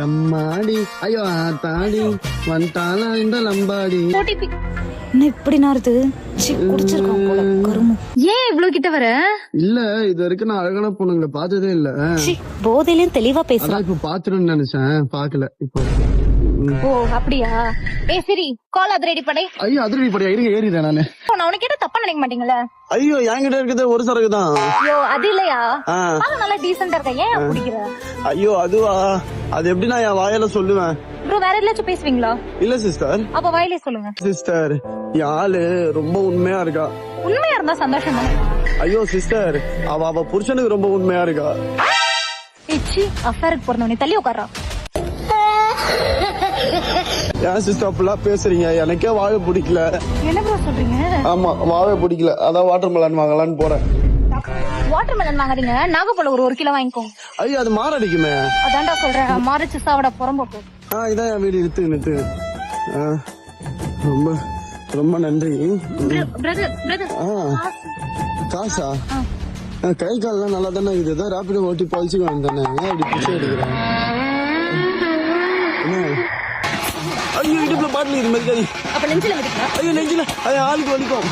அம்மாடி ஐயோ தாடி வந்துட்டானா இந்த லம்பாடி. என்ன இப்படி நாருது? குடிச்சிருக்கான் போல கருமு. ஏன் இவ்வளவு கிட்ட வர? இல்ல இது வரைக்கும் நான் அழகான பொண்ணுங்களை பார்த்ததே இல்ல. போதையிலயும் தெளிவா பேசுறான். இப்ப பாத்துருன்னு நினைச்சேன், பாக்கல இப்போ. ஓ அப்படியா? சரி கால் அது ரெடி பண்ணி. ஐயோ அது ரெடி படியா, இருங்க ஏறிடுறேன் நானு. நான் உனக்கு கேட்ட தப்பா நினைக்க மாட்டீங்களா? ஐயோ என்கிட்ட இருக்குது ஒரு சரக்கு தான். ஐயோ அது இல்லையா? நல்லா டீசெண்டா இருக்க, ஏன் குடிக்கிற? ஐயோ அதுவா, அது எப்படி நான் என் வாயால சொல்லுவேன்? ப்ரோ வேற எதுலாச்சும் பேசுவீங்களா? இல்ல சிஸ்டர். அப்ப வாயிலே சொல்லுங்க. சிஸ்டர் என் ஆளு ரொம்ப உண்மையா இருக்கா. உண்மையா இருந்தா சந்தோஷம் தானே? ஐயோ சிஸ்டர் அவ புருஷனுக்கு ரொம்ப உண்மையா இருக்கா. இச்சி அஃபேருக்கு பிறந்தவனே தள்ளி உட்காரா. ஏன் சிஸ்டர் அப்படிலாம் பேசுறீங்க? எனக்கே வாழ பிடிக்கல. என்ன ப்ரோ சொல்றீங்க? ஆமா வாழ பிடிக்கல, அதான் வாட்டர் மெலன் வாங்கலான்னு போறேன். வாட்டர் மெலன் வாங்குறீங்க, நாகப்பழம் ஒரு 1 கிலோ வாங்கிக்கோ. ஐயோ அது மாரடிக்குமே. அதான்டா சொல்றேன், மாரிச்சு சாவட புறம்போக்கு. இதான் என் வீடு. நிறுத்து. ரொம்ப ரொம்ப நன்றி. பிரதர் காசா? கை கால்லாம் நல்லா தானே இதுதான் ராப்பிடோ ஓட்டி பழிச்சு வந்தானே, ஏன் இப்படி பிச்சை எடுக்கிறேன்? ஐயோ இடுப்புல பாட்டில் இது மாதிரி. அப்ப நெஞ்சில ஐயோ நெஞ்சில ஆளுக்கு வலிக்கும்.